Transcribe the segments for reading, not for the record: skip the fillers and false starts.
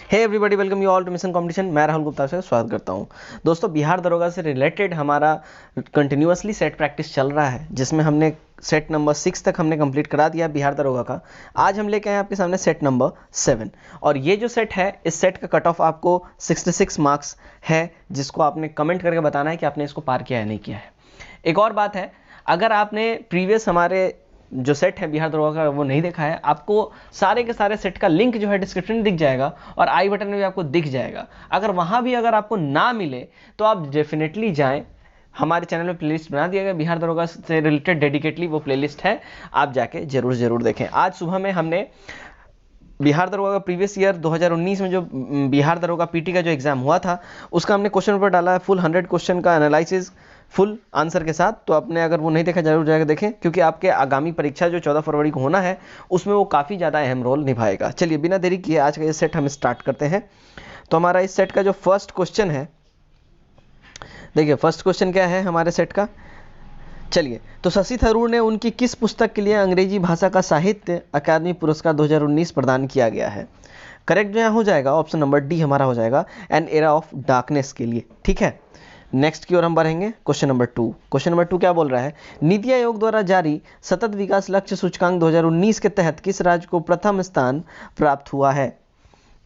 Hey everybody, welcome you all to mission competition. मैं राहुल गुप्ता से स्वागत करता हूं। दोस्तों, बिहार दरोगा से रिलेटेड हमारा कंटिन्यूअसली सेट प्रैक्टिस चल रहा है, जिसमें हमने सेट नंबर 6 तक हमने कंप्लीट करा दिया बिहार दरोगा का। आज हम लेके आए आपके सामने सेट नंबर 7, और ये जो सेट है, इस सेट का कट ऑफ आपको 66 मार्क्स है, जिसको आपने कमेंट करके बताना है कि आपने इसको पार किया है नहीं किया है। एक और बात है, अगर आपने प्रीवियस हमारे जो सेट है बिहार दरोगा का वो नहीं देखा है, आपको सारे के सारे सेट का लिंक जो है डिस्क्रिप्शन में दिख जाएगा और आई बटन में भी आपको दिख जाएगा। अगर वहां भी अगर आपको ना मिले तो आप डेफिनेटली जाएं, हमारे चैनल में प्लेलिस्ट बना दिया गया बिहार दरोगा से रिलेटेड, डेडिकेटली वो प्लेलिस्ट है, आप जाके जरूर देखें। आज सुबह में हमने बिहार दरोगा का प्रीवियस ईयर 2019 में जो बिहार दरोगा पीटी का जो एग्जाम हुआ था, उसका हमने क्वेश्चन पेपर डाला है, फुल 100 क्वेश्चन का एनालिसिस फुल आंसर के साथ। तो आपने अगर वो नहीं देखा, जरूर जाकर देखें, क्योंकि आपके आगामी परीक्षा जो 14 फरवरी को होना है, उसमें वो काफ़ी ज़्यादा अहम रोल निभाएगा। चलिए बिना देरी किए आज का ये सेट हम स्टार्ट करते हैं। तो हमारा इस सेट का जो फर्स्ट क्वेश्चन है, देखिए फर्स्ट क्वेश्चन क्या है हमारे सेट का। चलिए, तो शशि थरूर ने उनकी किस पुस्तक के लिए अंग्रेजी भाषा का साहित्य अकादमी पुरस्कार 2019 प्रदान किया गया है? करेक्ट जो यहाँ हो जाएगा ऑप्शन नंबर डी हमारा हो जाएगा, एन एरा ऑफ डार्कनेस के लिए। ठीक है, नेक्स्ट की ओर हम बढ़ेंगे। Question number 2। क्वेश्चन नंबर 2 क्या बोल रहा है? नीति आयोग द्वारा जारी सतत विकास लक्ष्य सूचकांक 2019 के तहत किस राज्य को प्रथम स्थान प्राप्त हुआ है?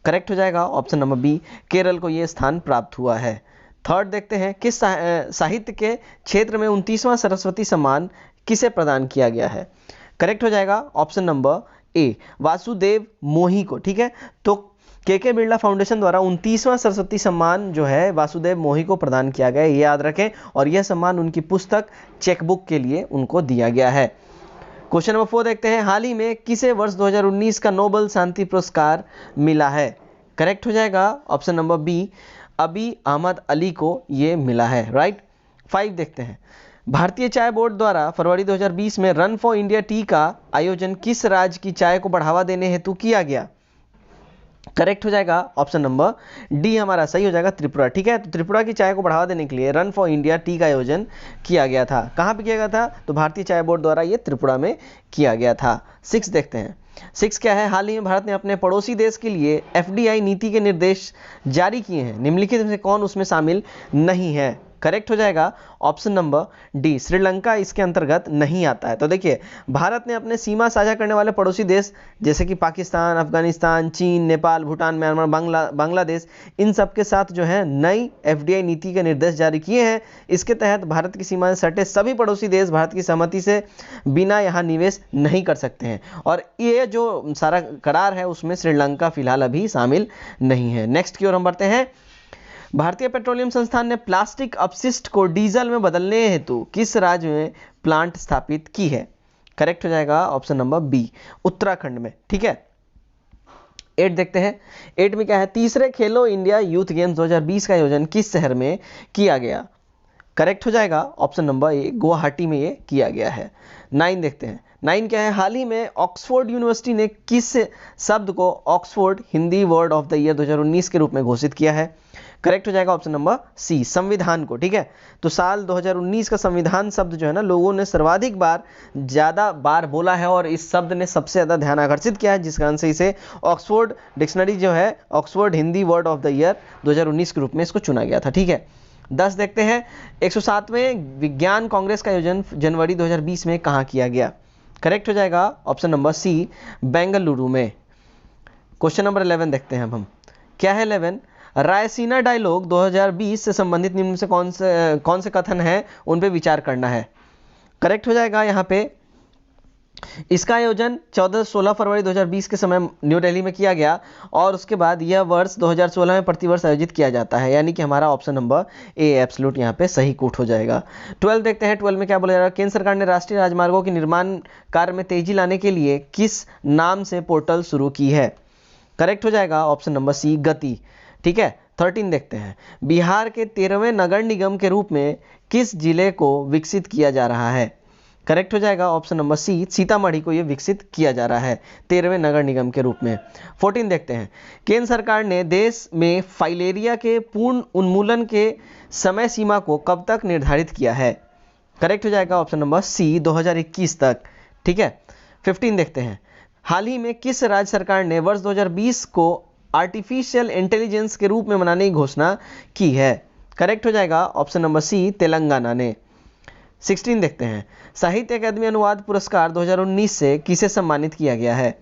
करेक्ट हो जाएगा ऑप्शन नंबर बी, केरल को यह स्थान प्राप्त हुआ है। थर्ड देखते हैं, किस साहित्य के क्षेत्र में 29वां सरस्वती सम्मान किसे प्रदान किया गया है? करेक्ट हो जाएगा ऑप्शन नंबर ए, वासुदेव मोही को। ठीक है, तो के बिरला फाउंडेशन द्वारा 29वां सरस्वती सम्मान जो है वासुदेव मोही को प्रदान किया गया है, ये याद रखें। और यह सम्मान उनकी पुस्तक चेकबुक के लिए उनको दिया गया है। क्वेश्चन नंबर 4 देखते हैं, हाल ही में किसे वर्ष 2019 का नोबेल शांति पुरस्कार मिला है? करेक्ट हो जाएगा ऑप्शन नंबर बी, अबी अहमद अली को ये मिला है। राइट। 5 देखते हैं, भारतीय चाय बोर्ड द्वारा फरवरी 2020 में रन फॉर इंडिया टी का आयोजन किस राज्य की चाय को बढ़ावा देने हेतु किया गया? करेक्ट हो जाएगा ऑप्शन नंबर डी हमारा सही हो जाएगा, त्रिपुरा। ठीक है, तो त्रिपुरा की चाय को बढ़ावा देने के लिए रन फॉर इंडिया टी का आयोजन किया गया था। कहाँ पे किया गया था? तो भारतीय चाय बोर्ड द्वारा ये त्रिपुरा में किया गया था। 6 देखते हैं, 6 क्या है? हाल ही में भारत ने अपने पड़ोसी देश के लिए एफडीआई नीति के निर्देश जारी किए हैं, निम्नलिखित में से कौन उसमें शामिल नहीं है? करेक्ट हो जाएगा ऑप्शन नंबर डी, श्रीलंका इसके अंतर्गत नहीं आता है। तो देखिए, भारत ने अपने सीमा साझा करने वाले पड़ोसी देश जैसे कि पाकिस्तान, अफगानिस्तान, चीन, नेपाल, भूटान, म्यांमार, बांग्लादेश, इन सब के साथ जो है नई एफडीआई नीति के निर्देश जारी किए हैं। इसके तहत भारत की सीमा से सटे सभी पड़ोसी देश भारत की सहमति से बिना यहाँ निवेश नहीं कर सकते हैं, और ये जो सारा करार है उसमें श्रीलंका फिलहाल अभी शामिल नहीं है। नेक्स्ट की ओर हम बढ़ते हैं। भारतीय पेट्रोलियम संस्थान ने प्लास्टिक अपशिष्ट को डीजल में बदलने हेतु किस राज्य में प्लांट स्थापित की है? करेक्ट हो जाएगा ऑप्शन नंबर बी, उत्तराखंड में। ठीक है, 8 देखते हैं, 8 में क्या है? तीसरे खेलो इंडिया यूथ गेम्स 2020 का आयोजन किस शहर में किया गया? करेक्ट हो जाएगा ऑप्शन नंबर ए, गुवाहाटी में ये किया गया है। 9 देखते हैं, 9 क्या है? हाल ही में ऑक्सफोर्ड यूनिवर्सिटी ने किस शब्द को Oxford Hindi word of the year 2019 के रूप में घोषित किया है? करेक्ट हो जाएगा ऑप्शन नंबर सी, संविधान को। ठीक है, तो साल 2019 का संविधान शब्द जो है ना, लोगों ने सर्वाधिक बार ज़्यादा बार बोला है, और इस शब्द ने सबसे ज़्यादा ध्यान आकर्षित किया है, जिस कारण से इसे ऑक्सफोर्ड डिक्शनरी जो है, Oxford Hindi word of the year 2019 के रूप में इसको चुना गया था। ठीक है, 10 देखते हैं, 107वें विज्ञान कांग्रेस का आयोजन जनवरी 2020 में कहाँ किया गया? करेक्ट हो जाएगा ऑप्शन नंबर सी, बेंगलुरु में। क्वेश्चन नंबर 11 देखते हैं हम, क्या है 11? रायसीना डायलॉग 2020 से संबंधित निम्न से कौन से कथन है उन पे विचार करना है? करेक्ट हो जाएगा यहाँ पे, इसका आयोजन 14-16 फरवरी 2020 के समय न्यू दिल्ली में किया गया, और उसके बाद यह वर्ष 2016 में प्रतिवर्ष आयोजित किया जाता है, यानी कि हमारा ऑप्शन नंबर ए एब्सोल्यूट यहाँ पे सही कोट हो जाएगा। 12 देखते हैं, 12 में क्या बोला जा रहा है? केंद्र सरकार ने राष्ट्रीय राजमार्गों के निर्माण कार्य में तेजी लाने के लिए किस नाम से पोर्टल शुरू की है? करेक्ट हो जाएगा ऑप्शन नंबर सी, गति। ठीक है, 13 देखते हैं, बिहार के 13वें नगर निगम के रूप में किस जिले को विकसित किया जा रहा है? करेक्ट हो जाएगा ऑप्शन नंबर सी, सीतामढ़ी को यह विकसित किया जा रहा है 13वें नगर निगम के रूप में। 14 देखते हैं, केंद्र सरकार ने देश में फाइलेरिया के पूर्ण उन्मूलन के समय सीमा को कब तक निर्धारित किया है? करेक्ट हो जाएगा ऑप्शन नंबर सी, 2021 तक। ठीक है, 15 देखते हैं, हाल ही में किस राज्य सरकार ने वर्ष 2020 को आर्टिफिशियल इंटेलिजेंस के रूप में मनाने की घोषणा की है? करेक्ट हो जाएगा ऑप्शन नंबर सी, तेलंगाना ने। 16 देखते हैं, साहित्य अकादमी अनुवाद पुरस्कार 2019 से किसे सम्मानित किया गया है?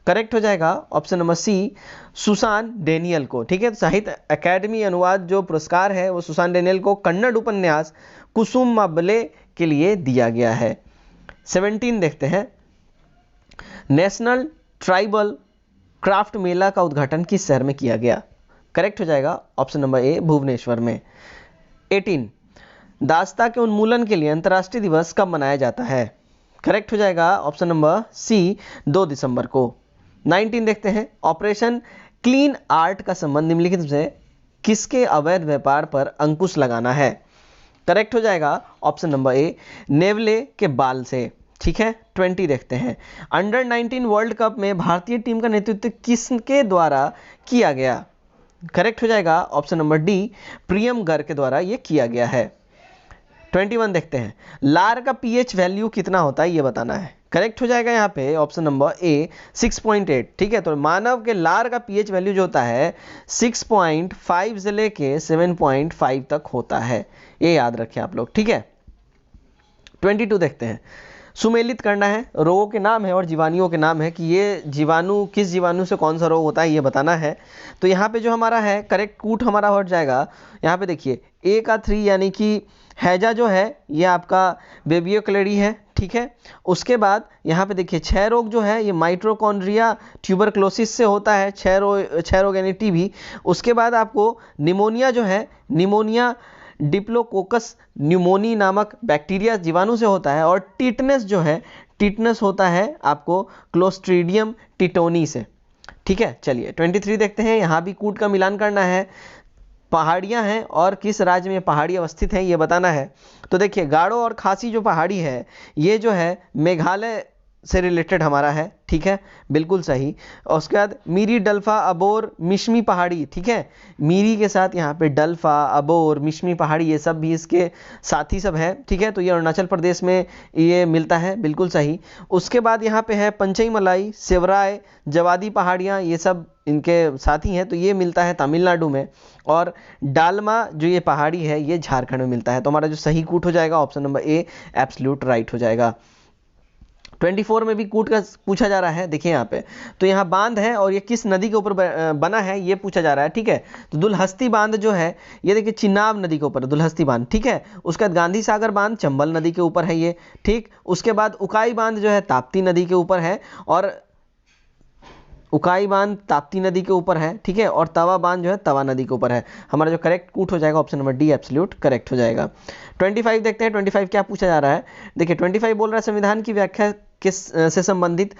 करेक्ट हो जाएगा option number C, Susan Daniel को। ठीक है, तो साहित्य अकादमी अनुवाद जो पुरस्कार है वो सुसान डेनियल को कन्नड़ उपन्यास कुसुमाबले के लिए दिया गया है। 17 देखते हैं, नेशनल ट्राइबल क्राफ्ट मेला का उद्घाटन किस शहर में किया गया? करेक्ट हो जाएगा ऑप्शन नंबर ए, भुवनेश्वर में। 18, दास्ता के उन्मूलन के लिए अंतर्राष्ट्रीय दिवस कब मनाया जाता है? करेक्ट हो जाएगा ऑप्शन नंबर सी, 2 दिसंबर को। 19 देखते हैं, ऑपरेशन क्लीन आर्ट का संबंध निम्नलिखित में से किसके अवैध व्यापार पर अंकुश लगाना है? करेक्ट हो जाएगा ऑप्शन नंबर ए, नेवले के बाल से। ठीक है, 20 देखते हैं, अंडर 19 वर्ल्ड कप में भारतीय टीम का नेतृत्व किसके द्वारा किया गया? करेक्ट हो जाएगा ऑप्शन नंबर डी, प्रियम गर्ग के द्वारा यह किया गया है। 21 देखते हैं, लार का पीएच वैल्यू कितना होता है ये बताना है। करेक्ट हो जाएगा यहाँ पे ऑप्शन नंबर ए, 6.8। ठीक है, तो मानव के लार का पीएच वैल्यू जो होता है 6.5 से लेके 7.5 तक होता है, ये याद रखें आप लोग। ठीक है, 22 देखते हैं, सुमेलित करना है, रोगों के नाम है और जीवाणुओं के नाम है कि ये जीवाणु किस जीवाणु से कौन सा रोग होता है ये बताना है। तो यहाँ पे जो हमारा है करेक्ट कूट हमारा हो जाएगा, यहाँ पे देखिए ए का 3 यानी कि हैजा जो है ये आपका बेबियो क्लेडी है। ठीक है, उसके बाद यहाँ पे देखिए क्षय रोग जो है ये माइट्रोकॉन्ड्रिया ट्यूबरक्लोसिस से होता है, क्षय रोग यानी टीबी। उसके बाद आपको निमोनिया जो है, निमोनिया डिप्लोकोकस न्यूमोनी नामक बैक्टीरिया जीवाणु से होता है। और टिटनेस जो है, टिटनेस होता है आपको क्लोस्ट्रीडियम टिटोनी से। ठीक है, चलिए 23 देखते हैं, यहाँ भी कूट का मिलान करना है, पहाड़ियाँ हैं और किस राज्य में पहाड़ी अवस्थित हैं ये बताना है। तो देखिए गारो और खासी जो पहाड़ी है ये जो है मेघालय से रिलेटेड हमारा है। ठीक है, बिल्कुल सही। और उसके बाद मीरी, डल्फा, अबोर, मिश्मी पहाड़ी। ठीक है, मीरी के साथ यहाँ पे डल्फा, अबोर, मिश्मी पहाड़ी ये सब भी इसके साथी सब है। ठीक है, तो ये अरुणाचल प्रदेश में ये मिलता है, बिल्कुल सही। उसके बाद यहाँ पे है पंचई मलाई, सेवराय, जवादी पहाड़ियाँ, ये सब इनके साथी हैं, तो ये मिलता है तमिलनाडु में। और डालमा जो ये पहाड़ी है ये झारखंड में मिलता है। तो हमारा जो सही कूट हो जाएगा ऑप्शन नंबर ए, एब्सोल्यूट राइट हो जाएगा। 24 में भी कूट का पूछा जा रहा है। देखिए यहाँ पे तो यहाँ बांध है और ये किस नदी के ऊपर बना है ये पूछा जा रहा है। ठीक है, तो दुलहस्ती बांध जो है ये देखिए चिनाब नदी के ऊपर दुलहस्ती बांध। ठीक है, उसके बाद गांधी सागर बांध चंबल नदी के ऊपर है ये। ठीक, उसके बाद उकाई बांध जो है ताप्ती नदी के ऊपर है, और उकाई बांध ताप्ती नदी के ऊपर है। ठीक है, और तवा बांध जो है तवा नदी के ऊपर है। हमारा जो करेक्ट कूट हो जाएगा option number D, absolute correct हो जाएगा। 25 देखते हैं, 25 क्या पूछा जा रहा है। देखिए 25 बोल रहा है संविधान की व्याख्या किस से संबंधित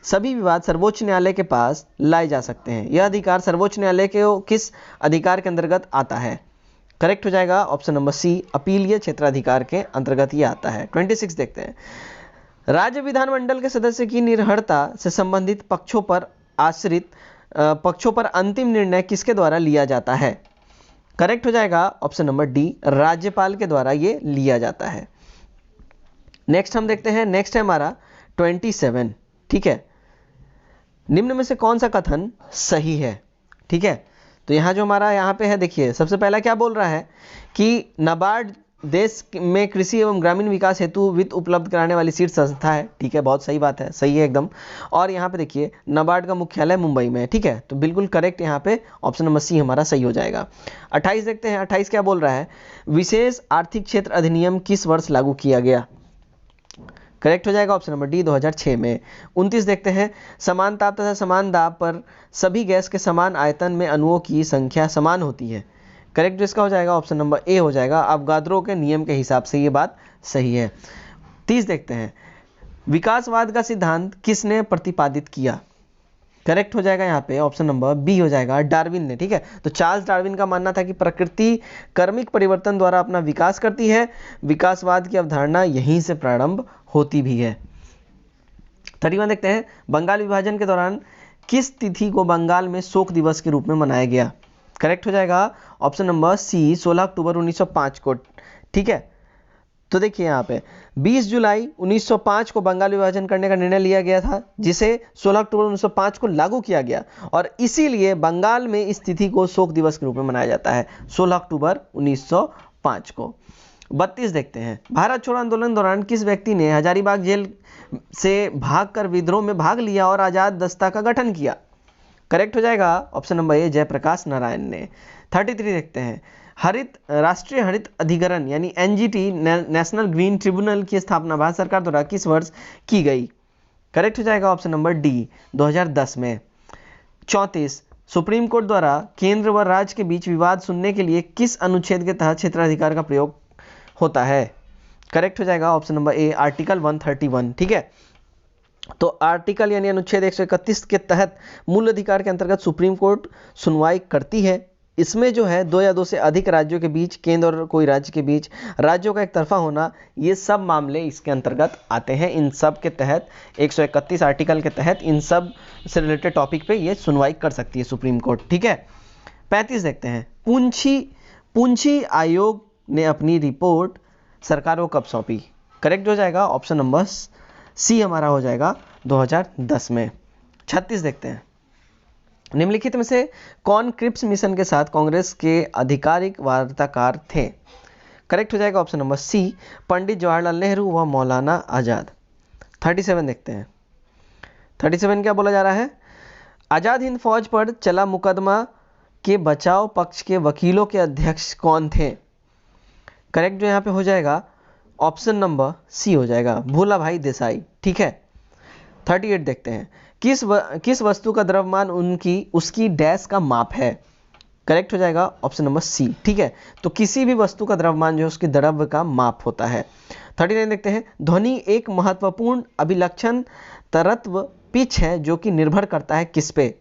सभी विवाद सर्वोच्च न्यायालय के पास लाए जा सकते हैं। यह अधिकार सर्वोच्च न्यायालय के किस अधिकार के अंतर्गत आता है? करेक्ट हो जाएगा ऑप्शन नंबर सी, अपीलीय क्षेत्राधिकार के अंतर्गत ये आता है। 26 देखते हैं, राज्य विधानमंडल के सदस्य की निर्भरता से संबंधित पक्षों पर अंतिम निर्णय किसके द्वारा लिया जाता है? करेक्ट हो जाएगा ऑप्शन नंबर डी, राज्यपाल के द्वारा ये लिया जाता है। नेक्स्ट हम देखते हैं, नेक्स्ट है हमारा 27। ठीक है, निम्न में से कौन सा कथन सही है? ठीक है, तो यहाँ जो हमारा यहाँ पे है देखिए सबसे पहला क्या बोल रहा है कि नाबार्ड देश में कृषि एवं ग्रामीण विकास हेतु वित्त उपलब्ध कराने वाली शीर्ष संस्था है। ठीक है, बहुत सही बात है, सही है एकदम। और यहाँ पे देखिए नाबार्ड का मुख्यालय मुंबई में है। ठीक है, तो बिल्कुल करेक्ट यहाँ पे ऑप्शन नंबर सी हमारा सही हो जाएगा। 28 देखते हैं, 28 क्या बोल रहा है, विशेष आर्थिक क्षेत्र अधिनियम किस वर्ष लागू किया गया? करेक्ट हो जाएगा ऑप्शन नंबर डी, 2006 में। 29 देखते हैं, समान ताप तथा समान दाब पर सभी गैस के समान आयतन में अणुओं की संख्या समान होती है। करेक्ट इसका हो जाएगा ऑप्शन नंबर ए हो जाएगा, अवगाद्रो के नियम के हिसाब से ये बात सही है। 30 देखते हैं, विकासवाद का सिद्धांत किसने प्रतिपादित किया? करेक्ट हो जाएगा यहाँ पे ऑप्शन नंबर बी हो जाएगा, डार्विन ने। ठीक है, तो चार्ल्स डार्विन का मानना था कि प्रकृति कर्मिक परिवर्तन द्वारा अपना विकास करती है। विकासवाद की अवधारणा यहीं से प्रारंभ होती भी है। 31 देखते हैं, बंगाल विभाजन के दौरान किस तिथि को बंगाल में शोक दिवस के रूप में मनाया गया? करेक्ट हो जाएगा ऑप्शन नंबर सी, 16 अक्टूबर 1905 को। ठीक है, तो देखिए यहाँ पे 20 जुलाई 1905 को बंगाल विभाजन करने का निर्णय लिया गया था, जिसे 16 अक्टूबर 1905 को लागू किया गया और इसीलिए बंगाल में इस तिथि को शोक दिवस के रूप में मनाया जाता है 16 अक्टूबर 1905 को। 32 देखते हैं, भारत छोड़ो आंदोलन दौरान किस व्यक्ति ने हजारीबाग जेल से भागकर विद्रोह में भाग लिया और आजाद दस्ता का गठन किया? करेक्ट हो जाएगा option number A, Jayaprakash Narayan ने। 33 देखते हैं, राष्ट्रीय हरित अधिकरण यानी एनजीटी नेशनल ग्रीन ट्रिब्यूनल की स्थापना भारत सरकार द्वारा किस वर्ष की गई? करेक्ट हो जाएगा ऑप्शन नंबर डी, 2010 में। 34 सुप्रीम कोर्ट द्वारा केंद्र व राज्य के बीच विवाद सुनने के लिए किस अनुच्छेद के तहत क्षेत्राधिकार का प्रयोग होता है? करेक्ट हो जाएगा ऑप्शन नंबर ए, आर्टिकल 131। ठीक है, तो आर्टिकल यानी अनुच्छेद 131 के तहत मूल अधिकार के अंतर्गत सुप्रीम कोर्ट सुनवाई करती है। इसमें जो है 2 या 2 से अधिक राज्यों के बीच, केंद्र और कोई राज्य के बीच राज्यों का एक तरफा होना, ये सब मामले इसके अंतर्गत आते हैं। इन सब के तहत 131 आर्टिकल के तहत इन सब से रिलेटेड टॉपिक पे ये सुनवाई कर सकती है सुप्रीम कोर्ट। ठीक है, 35 देखते हैं, पूंछी आयोग ने अपनी रिपोर्ट सरकार को कब सौंपी? करेक्ट हो जाएगा ऑप्शन नंबर सी हमारा हो जाएगा 2010 में। 36 देखते हैं, निम्नलिखित में से कौन क्रिप्स मिशन के साथ कांग्रेस के आधिकारिक वार्ताकार थे? करेक्ट हो जाएगा ऑप्शन नंबर सी, पंडित जवाहरलाल नेहरू व मौलाना आजाद। 37 देखते हैं, 37 क्या बोला जा रहा है? आजाद हिंद फौज पर चला मुकदमा के बचाव पक्ष के वकीलों के अध्यक्ष कौन थे? करेक्ट जो यहाँ पे हो जाएगा ऑप्शन नंबर सी हो जाएगा, भोला भाई देसाई। ठीक है, 38 देखते हैं, किस वस्तु का द्रव्यमान उसकी डैश का माप है? करेक्ट हो जाएगा ऑप्शन नंबर सी। ठीक है, तो किसी भी वस्तु का द्रव्यमान जो है उसके द्रव्य का माप होता है। 39 देखते हैं, ध्वनि एक महत्वपूर्ण अभिलक्षण तरत्व पिच है जो कि निर्भर करता है किस पे?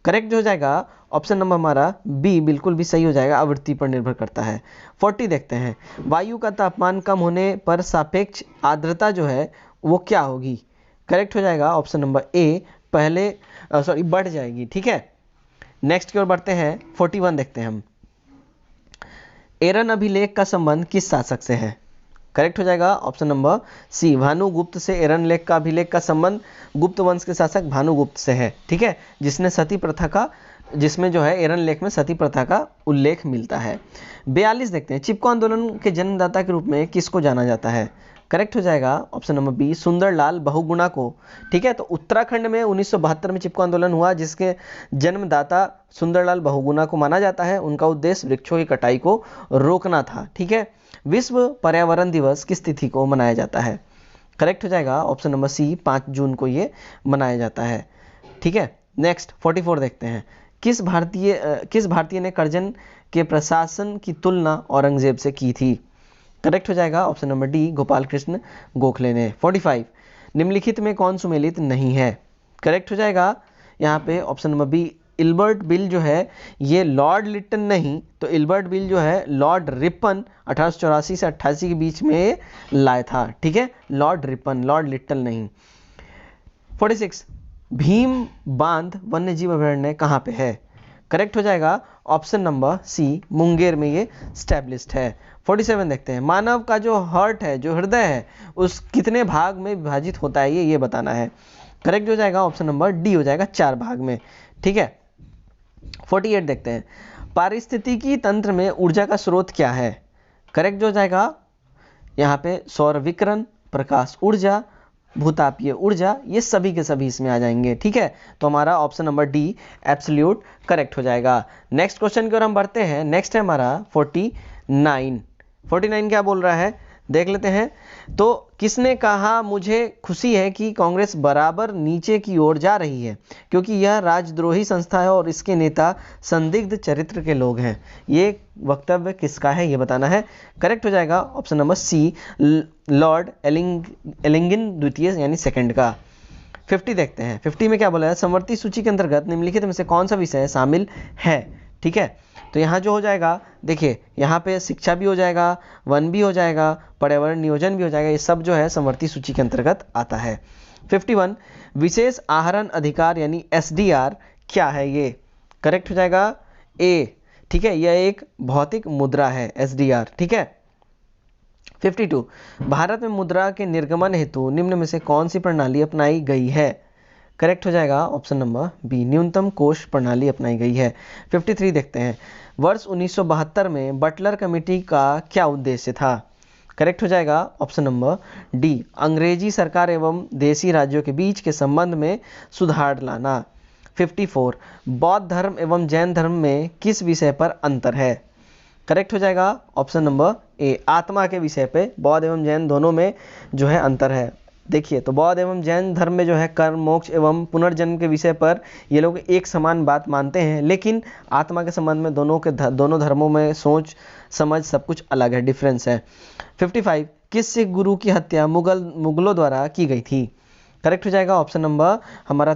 करेक्ट हो जाएगा ऑप्शन नंबर हमारा बी, बिल्कुल भी सही हो जाएगा, आवृत्ति पर निर्भर करता है। 40 देखते हैं, वायु का तापमान कम होने पर सापेक्ष आर्द्रता जो है वो क्या होगी? करेक्ट हो जाएगा ऑप्शन नंबर ए, बढ़ जाएगी। ठीक है, नेक्स्ट की ओर बढ़ते हैं, 41 देखते हैं हम, एरन अभिलेख का संबंध किस शासक से है? करेक्ट हो जाएगा ऑप्शन नंबर सी, भानुगुप्त से एरन लेख का अभिलेख का संबंध गुप्त वंश के शासक भानुगुप्त से है। ठीक है, जिसमें जो है एरन लेख में सती प्रथा का उल्लेख मिलता है। 42 देखते हैं, चिपको आंदोलन के जन्मदाता के रूप में किसको जाना जाता है? करेक्ट हो जाएगा option number B, Sunderlal Bahuguna को। ठीक है, तो उत्तराखंड में 1972 में चिपको आंदोलन हुआ जिसके जन्मदाता सुंदरलाल बहुगुणा को माना जाता है। उनका उद्देश्य वृक्षों की कटाई को रोकना था। ठीक है, विश्व पर्यावरण दिवस किस तिथि को मनाया जाता है? करेक्ट हो जाएगा ऑप्शन नंबर सी, 5 जून को ये मनाया जाता है। ठीक है, नेक्स्ट 44 देखते हैं, किस भारतीय ने करजन के प्रशासन की तुलना औरंगजेब से की थी? करेक्ट हो जाएगा option number D, Gopal Krishna Gokhale ने। 45 निम्नलिखित में कौन सुमेलित नहीं है? करेक्ट हो जाएगा यहाँ पे option number B, Ilbert bill जो है ये लॉर्ड लिट्टन नहीं, तो इल्बर्ट बिल जो है लॉर्ड रिपन 1884 से 88 के बीच में लाया था। ठीक है, लॉर्ड रिपन, लॉर्ड लिट्टन नहीं। 46 भीम बांध वन्यजीव अभयारण्य कहाँ पे है? करेक्ट हो जाएगा ऑप्शन नंबर सी, मुंगेर में ये स्टैब्लिश्ड है। 47 देखते हैं, मानव का जो हार्ट है, जो हृदय है, उस कितने भाग में विभाजित होता है ये बताना है। करेक्ट हो जाएगा ऑप्शन नंबर डी हो जाएगा, 4 भाग में। ठीक है, 48 देखते हैं, पारिस्थितिकी तंत्र में ऊर्जा का स्रोत क्या है? करेक्ट हो जाएगा यहाँ पे सौर विकिरण, प्रकाश ऊर्जा, भूतापीय ऊर्जा, ये सभी के सभी इसमें आ जाएंगे। ठीक है, तो हमारा option number D absolute correct हो जाएगा। नेक्स्ट क्वेश्चन की ओर हम बढ़ते हैं। नेक्स्ट है हमारा 49 क्या बोल रहा है देख लेते हैं। तो किसने कहा, मुझे खुशी है कि कांग्रेस बराबर नीचे की ओर जा रही है क्योंकि यह राजद्रोही संस्था है और इसके नेता संदिग्ध चरित्र के लोग हैं। ये वक्तव्य किसका है ये बताना है। करेक्ट हो जाएगा ऑप्शन नंबर सी, लॉर्ड एलिंगन द्वितीय यानी सेकंड का। 50 देखते हैं, 50 में क्या बोला है, समवर्ती सूची के अंतर्गत निम्नलिखित में से कौन सा विषय शामिल है? ठीक है, तो यहाँ जो हो जाएगा, देखिए यहाँ पे शिक्षा भी हो जाएगा, वन भी हो जाएगा, पर्यावरण नियोजन भी हो जाएगा, ये सब जो है समवर्ती सूची के अंतर्गत आता है। 51 विशेष आहरण अधिकार यानी SDR क्या है ये? करेक्ट हो जाएगा ए। ठीक है, यह एक भौतिक मुद्रा है SDR। ठीक है, 52 भारत में मुद्रा के निर्गमन हेतु निम्न में से कौन सी प्रणाली अपनाई गई है? करेक्ट हो जाएगा ऑप्शन नंबर बी, न्यूनतम कोष प्रणाली अपनाई गई है। 53 देखते हैं, वर्ष 1972 में बटलर कमेटी का क्या उद्देश्य था? करेक्ट हो जाएगा ऑप्शन नंबर डी, अंग्रेजी सरकार एवं देशी राज्यों के बीच के संबंध में सुधार लाना। 54 बौद्ध धर्म एवं जैन धर्म में किस विषय पर अंतर है? करेक्ट हो जाएगा ऑप्शन नंबर ए, आत्मा के विषय पे बौद्ध एवं जैन दोनों में जो है अंतर है। देखिए तो बौद्ध एवं जैन धर्म में जो है कर्म, मोक्ष एवं पुनर्जन्म के विषय पर ये लोग एक समान बात मानते हैं, लेकिन आत्मा के संबंध में दोनों धर्मों में सोच समझ सब कुछ अलग है, डिफरेंस है। 55 किस सिख गुरु की हत्या मुगलों द्वारा की गई थी? करेक्ट हो जाएगा ऑप्शन नंबर हमारा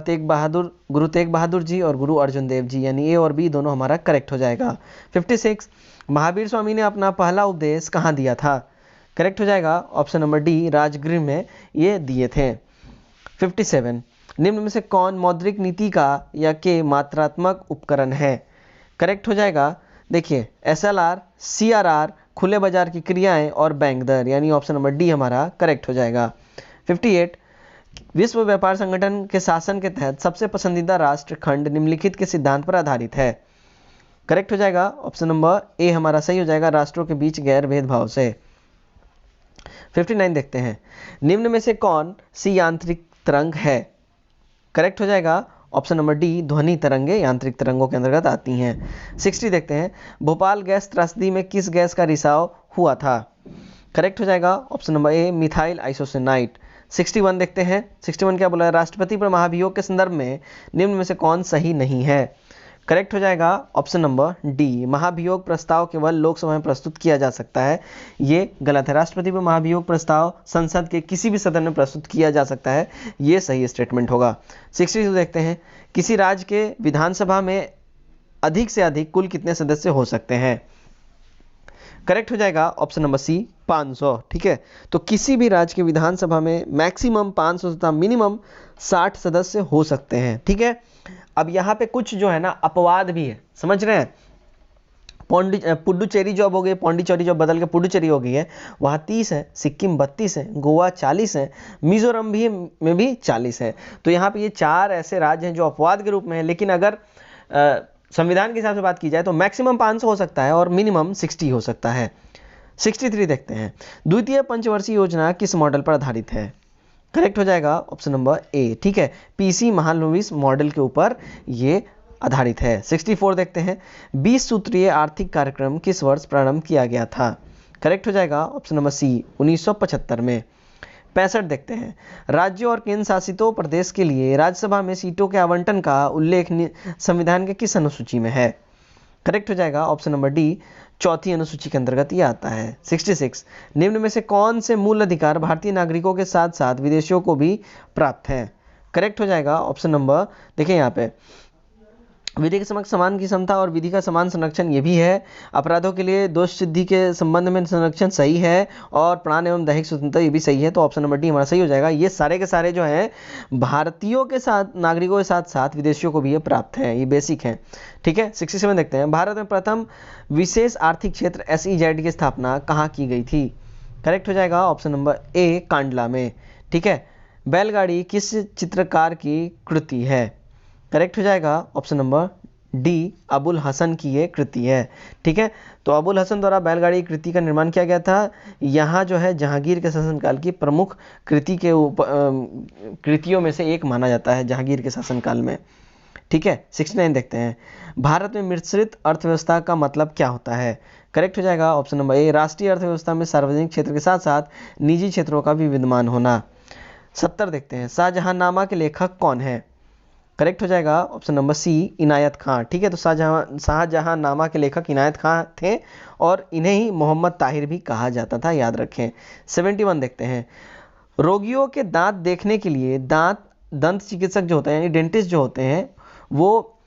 गुरु तेग बहादुर जी और गुरु अर्जुन देव जी, यानी ए और बी दोनों हमारा करेक्ट हो जाएगा। 56 महावीर स्वामी ने अपना पहला उपदेश कहाँ दिया था? करेक्ट हो जाएगा ऑप्शन नंबर डी, राजगृह में ये दिए थे। 57 निम्न में से कौन मौद्रिक नीति का या के मात्रात्मक उपकरण है? करेक्ट हो जाएगा, देखिए SLR, CRR, खुले बाजार की क्रियाएं और बैंक दर, यानी ऑप्शन नंबर डी हमारा करेक्ट हो जाएगा। 58 विश्व व्यापार संगठन के शासन के तहत सबसे पसंदीदा राष्ट्र खंड निम्नलिखित के सिद्धांत पर आधारित है? करेक्ट हो जाएगा ऑप्शन नंबर ए हमारा सही हो जाएगा, राष्ट्रों के बीच गैर भेदभाव से। 59 देखते हैं, निम्न में से कौन सी यांत्रिक तरंग है? करेक्ट हो जाएगा ऑप्शन नंबर डी, ध्वनि तरंगे यांत्रिक तरंगों के अंतर्गत आती हैं। 60 देखते हैं, भोपाल गैस त्रासदी में किस गैस का रिसाव हुआ था? करेक्ट हो जाएगा ऑप्शन नंबर ए, मिथाइल आइसोसाइनाइड। 61 देखते हैं, 61 क्या बोला है, राष्ट्रपति पर महाभियोग के संदर्भ में निम्न में से कौन सही नहीं है? करेक्ट हो जाएगा ऑप्शन नंबर डी, महाभियोग प्रस्ताव केवल लोकसभा में प्रस्तुत किया जा सकता है, ये गलत है। राष्ट्रपति पर महाभियोग प्रस्ताव संसद के किसी भी सदन में प्रस्तुत किया जा सकता है, ये सही स्टेटमेंट होगा। 62 देखते हैं, किसी राज्य के विधानसभा में अधिक से अधिक कुल कितने सदस्य हो सकते हैं? करेक्ट हो जाएगा ऑप्शन नंबर सी, 500। ठीक है, तो किसी भी राज्य के विधानसभा में मैक्सिमम 500 तथा मिनिमम 60 सदस्य हो सकते हैं। ठीक है, अब यहाँ पे कुछ जो है ना अपवाद भी है, समझ रहे हैं। पुडुचेरी जो अब हो गई, पौंडीचेरी जो बदल के पुडुचेरी हो गई है, वहाँ 30 है, सिक्किम 32 है, गोवा 40 है, मिजोरम में भी 40 है। तो यहाँ पे ये 4 ऐसे राज्य हैं जो अपवाद के रूप में है, लेकिन अगर संविधान के हिसाब से बात की जाए तो मैक्सिमम 500 हो सकता है और मिनिमम 60 हो सकता है। 63 देखते हैं, द्वितीय पंचवर्षीय योजना किस मॉडल पर आधारित है? करेक्ट हो जाएगा ऑप्शन नंबर ए। ठीक है, पीसी महालनोबिस मॉडल के ऊपर ये आधारित है। 64 देखते हैं, 20 सूत्रीय आर्थिक कार्यक्रम किस वर्ष प्रारंभ किया गया था? करेक्ट हो जाएगा ऑप्शन नंबर सी, 1975 में। 65 देखते हैं, राज्यों और केंद्र शासितों प्रदेश के लिए राज्यसभा में सीटों के आवंटन का उल्लेख संविधान के किस अनुसूची में है? करेक्ट हो जाएगा ऑप्शन नंबर डी, चौथी अनुसूची के अंतर्गत ये आता है। 66 निम्न में से कौन से मूल अधिकार भारतीय नागरिकों के साथ साथ विदेशियों को भी प्राप्त हैं? करेक्ट हो जाएगा ऑप्शन नंबर, देखिए यहाँ पे विधि के समक्ष समान की समता और विधि का समान संरक्षण ये भी है, अपराधों के लिए दोष सिद्धि के संबंध में संरक्षण सही है, और प्राण एवं दैहिक स्वतंत्रता ये भी सही है। तो ऑप्शन नंबर डी हमारा सही हो जाएगा। ये सारे के सारे जो हैं भारतीयों के साथ नागरिकों के साथ साथ विदेशियों को भी ये प्राप्त है, ये बेसिक है। ठीक है, 67 देखते हैं, भारत में प्रथम विशेष आर्थिक क्षेत्र SEZ की स्थापना कहाँ की गई थी? करेक्ट हो जाएगा ऑप्शन नंबर ए, कांडला में। ठीक है, बैलगाड़ी किस चित्रकार की कृति है? करेक्ट हो जाएगा option number D, Abul Hasan की ये कृति है। ठीक है, तो अबुल हसन द्वारा बैलगाड़ी कृति का निर्माण किया गया था। यहाँ जो है जहांगीर के शासनकाल की प्रमुख कृतियों में से एक माना जाता है जहांगीर के शासनकाल में। ठीक है, 69 देखते हैं, भारत में मिश्रित अर्थव्यवस्था का मतलब क्या होता है? करेक्ट हो जाएगा ऑप्शन नंबर ए, राष्ट्रीय अर्थव्यवस्था में सार्वजनिक क्षेत्र के साथ साथ निजी क्षेत्रों का भी विद्यमान होना। 70 देखते हैं, शाहजहांनामा के लेखक कौन है? करेक्ट हो जाएगा ऑप्शन नंबर सी, इनायत खां। ठीक है, तो शाहजहांनामा के लेखक इनायत खां थे और इन्हें ही मोहम्मद ताहिर भी कहा जाता था, याद रखें। 71 देखते हैं, रोगियों के दांत देखने के लिए दंत चिकित्सक जो होते हैं यानी डेंटिस्ट जो होते हैं वो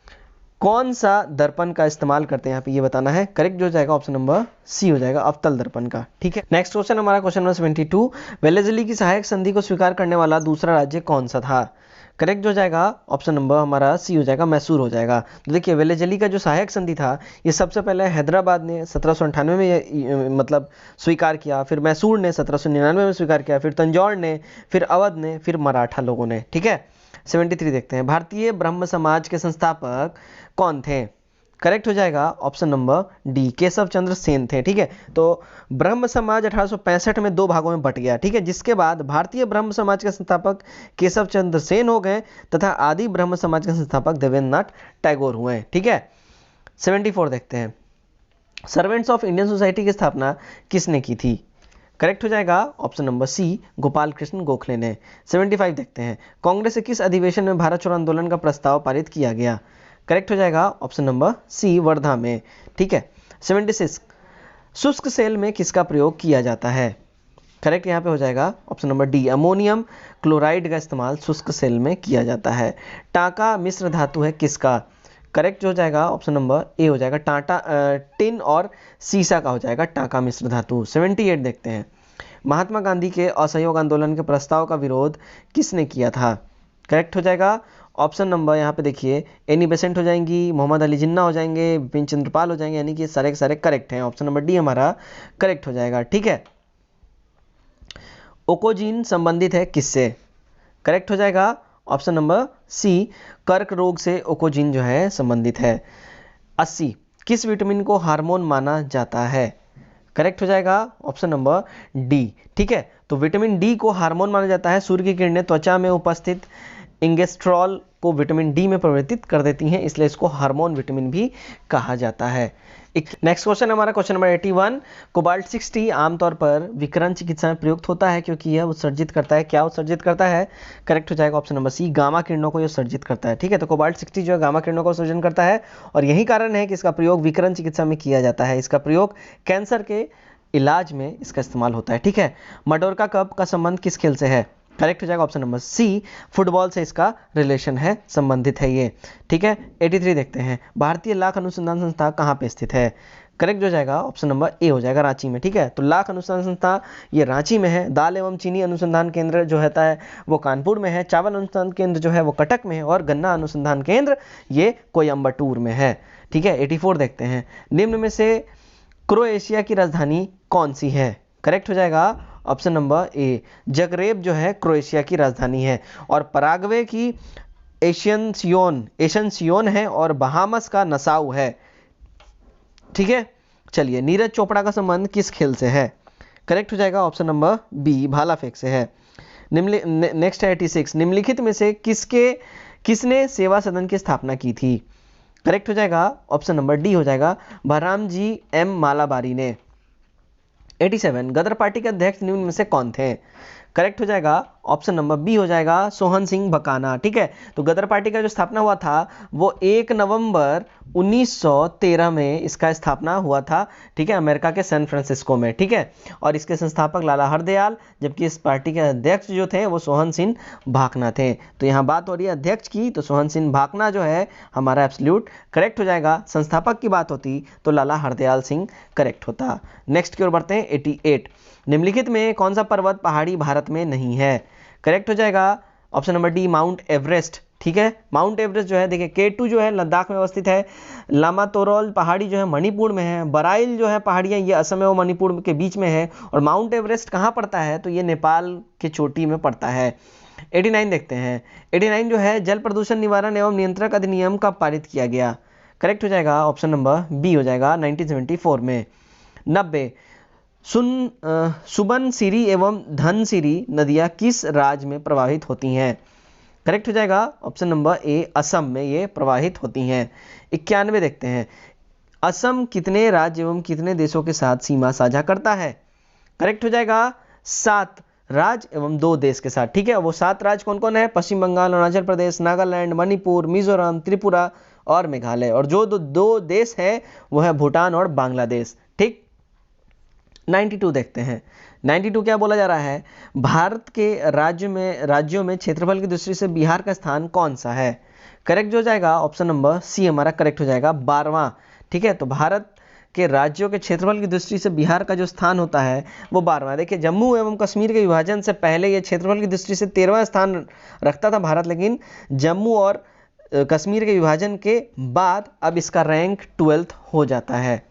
कौन सा दर्पण का इस्तेमाल करते हैं, यहाँ पे ये बताना है। करेक्ट हो जाएगा ऑप्शन नंबर सी हो जाएगा, अवतल दर्पण का। ठीक है, नेक्स्ट क्वेश्चन हमारा क्वेश्चन नंबर 72, वेलेज़ली की सहायक संधि को स्वीकार करने वाला दूसरा राज्य कौन सा था? करेक्ट जो जाएगा ऑप्शन नंबर हमारा सी हो जाएगा, मैसूर हो जाएगा। तो देखिए वेलेजली का जो सहायक संधि था ये सबसे पहले हैदराबाद ने 1798 में मतलब स्वीकार किया, फिर मैसूर ने 1799 में स्वीकार किया, फिर तंजौर ने, फिर अवध ने, फिर मराठा लोगों ने। ठीक है, 73 देखते हैं, भारतीय ब्रह्म समाज के संस्थापक कौन थे? करेक्ट हो जाएगा option number D, Keshav Chandra Sen थे। ठीक है, तो ब्रह्म समाज 1865 में 2 भागों में बट गया। ठीक है, जिसके बाद भारतीय ब्रह्म समाज के संस्थापक केशव चंद्र सेन हो गए तथा आदि ब्रह्म समाज के संस्थापक देवेंद्रनाथ टैगोर हुए। ठीक है, 74 देखते हैं, सर्वेंट्स ऑफ इंडियन सोसाइटी की स्थापना किसने की थी? करेक्ट हो जाएगा option number C, Gopal Krishna Gokhale ने। 75 देखते हैं, कांग्रेस से किस अधिवेशन में भारत छोड़ो आंदोलन का प्रस्ताव पारित किया गया? करेक्ट हो जाएगा ऑप्शन नंबर सी, वर्धा में। ठीक है, 76 शुष्क सेल में किसका प्रयोग किया जाता है? करेक्ट यहाँ पे हो जाएगा option number D, ammonium chloride का इस्तेमाल शुष्क सेल में किया जाता है। टाका मिश्र धातु है किसका? करेक्ट हो जाएगा ऑप्शन नंबर ए हो जाएगा, टाटा टिन और सीसा का हो जाएगा टाका मिश्र धातु। 78 देखते हैं, महात्मा गांधी के असहयोग आंदोलन के प्रस्ताव का विरोध किसने किया था? करेक्ट हो जाएगा ऑप्शन नंबर यहाँ पे देखिए, एनी बेसेंट हो जाएंगी, मोहम्मद अली जिन्ना हो जाएंगे, बिपिन चंद्रपाल हो जाएंगे, यानी कि सारे के सारे करेक्ट हैं। ऑप्शन नंबर डी हमारा करेक्ट हो जाएगा। ठीक है, ओकोजीन संबंधित है किससे? करेक्ट हो जाएगा ऑप्शन नंबर सी, कर्क रोग से ओकोजीन जो है संबंधित है। 80 किस विटामिन को हार्मोन माना जाता है? करेक्ट हो जाएगा ऑप्शन नंबर डी। ठीक है, तो विटामिन डी को हार्मोन माना जाता है। सूर्य की किरणें त्वचा में उपस्थित इंगेस्ट्रॉल को विटामिन डी में परिवर्तित कर देती हैं, इसलिए इसको हार्मोन विटामिन भी कहा जाता है। नेक्स्ट क्वेश्चन हमारा क्वेश्चन नंबर 81, कोबाल्ट 60 आमतौर पर विकिरण चिकित्सा में प्रयुक्त होता है क्योंकि यह उत्सर्जित करता है, क्या उत्सर्जित करता है? करेक्ट हो जाएगा ऑप्शन नंबर सी, गामा किरणों को यह उत्सर्जित करता है। ठीक है, तो कोबाल्ट 60 जो है गामा किरणों का उत्सर्जन करता है और यही कारण है कि इसका प्रयोग विकिरण चिकित्सा में किया जाता है। इसका प्रयोग कैंसर के इलाज में इसका इस्तेमाल होता है। ठीक है, मडोरका कप का संबंध किस खेल से है? करेक्ट हो जाएगा ऑप्शन नंबर सी, फुटबॉल से इसका रिलेशन है, संबंधित है ये। ठीक है, 83 देखते हैं, भारतीय लाख अनुसंधान संस्था कहाँ पे स्थित है? करेक्ट हो जाएगा ऑप्शन नंबर ए हो जाएगा, रांची में। ठीक है, तो लाख अनुसंधान संस्था ये रांची में है। दाल एवं चीनी अनुसंधान केंद्र जो होता है वो कानपुर में है। चावल अनुसंधान केंद्र जो है वो कटक में है और गन्ना अनुसंधान केंद्र ये कोयम्बटूर में है। ठीक है, 84 देखते हैं, निम्न में से क्रोएशिया की राजधानी कौन सी है? करेक्ट हो जाएगा ऑप्शन नंबर ए, जगरेब जो है क्रोएशिया की राजधानी है और पराग्वे की एशनसियोन है और बहामस का नसाउ है। ठीक है, चलिए, नीरज चोपड़ा का संबंध किस खेल से है? करेक्ट हो जाएगा ऑप्शन नंबर बी, भाला फेंक से है। नेक्स्ट है 86, निम्नलिखित में से किसने सेवा सदन की स्थापना की थी? करेक्ट हो जाएगा ऑप्शन नंबर डी हो जाएगा, बहराम जी एम मालाबारी ने। 87 गदर पार्टी के अध्यक्ष निम्न में से कौन थे? करेक्ट हो जाएगा ऑप्शन नंबर बी हो जाएगा, सोहन सिंह भकाना। ठीक है, तो गदर पार्टी का जो स्थापना हुआ था वो 1 नवंबर 1913 में इसका स्थापना हुआ था। ठीक है, अमेरिका के सैन फ्रांसिस्को में। ठीक है, और इसके संस्थापक लाला हरदयाल, जबकि इस पार्टी के अध्यक्ष जो थे वो सोहन सिंह भाकना थे। तो यहाँ बात हो रही है अध्यक्ष की, तो सोहन सिंह भाकना जो है हमारा एब्सोल्यूट करेक्ट हो जाएगा। संस्थापक की बात होती तो लाला हरदयाल सिंह करेक्ट होता। नेक्स्ट की ओर बढ़ते हैं, 88 निम्नलिखित में कौन सा पर्वत पहाड़ी भारत में नहीं है? करेक्ट हो जाएगा option number D, mount Everest. ठीक है, माउंट एवरेस्ट जो है देखिए K2 जो है लद्दाख में अवस्थित है, लामातोरल पहाड़ी जो है मणिपुर में है, बराइल जो है पहाड़ियाँ ये असम और मणिपुर के बीच में है और माउंट एवरेस्ट कहाँ पड़ता है? तो ये नेपाल के चोटी में पड़ता है। 89 देखते हैं, 89 जो है जल प्रदूषण निवारण एवं नियंत्रण अधिनियम कब पारित किया गया? करेक्ट हो जाएगा ऑप्शन नंबर बी हो जाएगा, 1974 में। 90 सुबनसिरी एवं धनसिरी नदियां किस राज्य में प्रवाहित होती हैं? करेक्ट हो जाएगा ऑप्शन नंबर ए, असम में ये प्रवाहित होती हैं। 91 देखते हैं, असम कितने राज्य एवं कितने देशों के साथ सीमा साझा करता है? करेक्ट हो जाएगा 7 राज्य एवं 2 देश के साथ। ठीक है, वो 7 राज्य कौन कौन है? पश्चिम बंगाल, अरुणाचल प्रदेश, नागालैंड, मणिपुर, मिजोरम, त्रिपुरा और मेघालय, और जो 2 देश है वो है भूटान और बांग्लादेश। ठीक, 92 देखते हैं, 92 क्या बोला जा रहा है? भारत के राज्यों में क्षेत्रफल की दृष्टि से बिहार का स्थान कौन सा है? करेक्ट हो जाएगा ऑप्शन नंबर सी हमारा करेक्ट हो जाएगा, 12वां। ठीक है, तो भारत के राज्यों के क्षेत्रफल की दृष्टि से बिहार का जो स्थान होता है वो 12वां। देखिए, जम्मू एवं कश्मीर के विभाजन से पहले ये क्षेत्रफल की दृष्टि से 13वां स्थान रखता था भारत, लेकिन जम्मू और कश्मीर के विभाजन के बाद अब इसका रैंक 12th हो जाता है।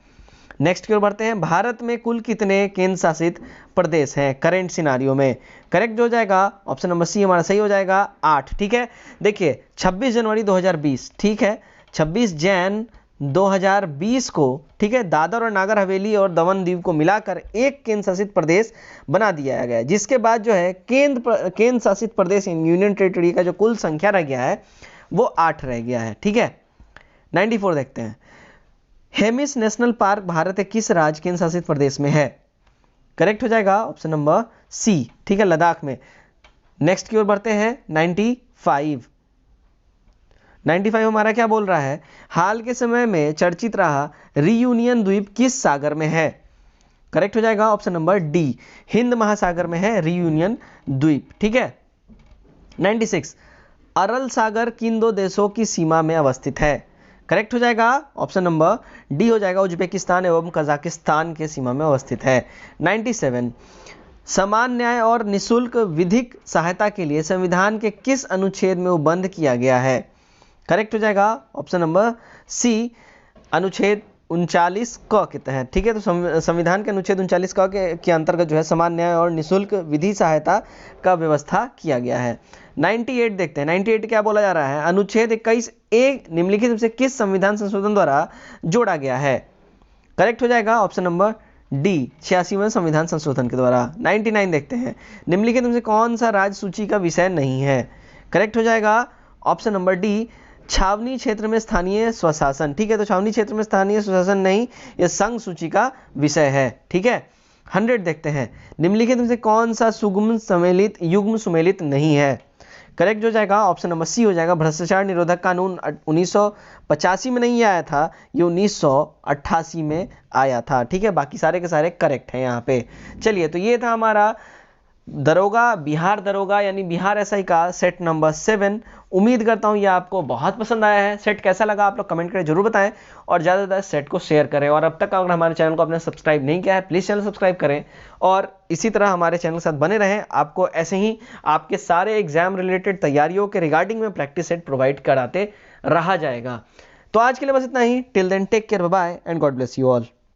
नेक्स्ट की ओर बढ़ते हैं। भारत में कुल कितने केंद्र शासित प्रदेश हैं करेंट सिनारियो में? करेक्ट जो हो जाएगा ऑप्शन नंबर सी हमारा सही हो जाएगा, 8। ठीक है, देखिए 26 जनवरी 2020, ठीक है, 26 जैन 2020 को, ठीक है, दादर और नागर हवेली और दमन दीव को मिलाकर एक केंद्र शासित प्रदेश बना दिया गया, जिसके बाद जो है केंद्र शासित प्रदेश यूनियन टेरिटरी का जो कुल संख्या रह गया है वो 8 रह गया है। ठीक है, 94 देखते हैं। हेमिस नेशनल पार्क भारत के किस राज्य केंद्र शासित प्रदेश में है? करेक्ट हो जाएगा ऑप्शन नंबर सी, ठीक है, लद्दाख में। नेक्स्ट की ओर बढ़ते हैं। 95 हमारा क्या बोल रहा है? हाल के समय में चर्चित रहा रियूनियन द्वीप किस सागर में है? करेक्ट हो जाएगा ऑप्शन नंबर डी, हिंद महासागर में है रियूनियन द्वीप। ठीक है, 96 अरल सागर किन दो देशों की सीमा में अवस्थित है? करेक्ट हो जाएगा ऑप्शन नंबर डी हो जाएगा, उज्बेकिस्तान एवं कजाकिस्तान के सीमा में अवस्थित है। 97 समान न्याय और निःशुल्क विधिक सहायता के लिए संविधान के किस अनुच्छेद में उपबंध किया गया है? करेक्ट हो जाएगा ऑप्शन नंबर सी, अनुच्छेद 39 क के तहत। ठीक है, तो संविधान के अनुच्छेद 39 क के अंतर्गत जो है समान न्याय और निःशुल्क विधि सहायता का व्यवस्था किया गया है। 98 देखते हैं। 98 क्या बोला जा रहा है? अनुच्छेद 21A निम्नलिखित में से किस संविधान संशोधन द्वारा जोड़ा गया है? करेक्ट हो जाएगा ऑप्शन नंबर डी, 86वें संविधान संशोधन के द्वारा। 99 देखते हैं। निम्नलिखित में से कौन सा राज्य सूची का विषय नहीं है? करेक्ट हो जाएगा ऑप्शन नंबर डी, छावनी क्षेत्र में स्थानीय स्वशासन। ठीक है, तो छावनी क्षेत्र में स्थानीय स्वशासन नहीं, यह संघ सूची का विषय है। ठीक है, 100 देखते हैं। निम्नलिखित में से कौन सा युग्म सुमेलित नहीं है? करेक्ट हो जाएगा ऑप्शन नंबर सी हो जाएगा, भ्रष्टाचार निरोधक कानून 1985 में नहीं आया था, ये 1988 में आया था। ठीक है, बाकी सारे के सारे करेक्ट हैं यहाँ पे। चलिए, तो ये था हमारा दरोगा, बिहार दरोगा यानी बिहार एसआई का सेट नंबर 7। उम्मीद करता हूँ ये आपको बहुत पसंद आया है। सेट कैसा लगा आप लोग कमेंट करके जरूर बताएं और ज़्यादा से ज़्यादा सेट को शेयर करें। और अब तक अगर हमारे चैनल को आपने सब्सक्राइब नहीं किया है, प्लीज़ चैनल सब्सक्राइब करें और इसी तरह हमारे चैनल के साथ बने रहें। आपको ऐसे ही आपके सारे एग्जाम रिलेटेड तैयारियों के रिगार्डिंग में प्रैक्टिस सेट प्रोवाइड कराते रहा जाएगा। तो आज के लिए बस इतना ही। Till then take care, bye bye and God bless you all.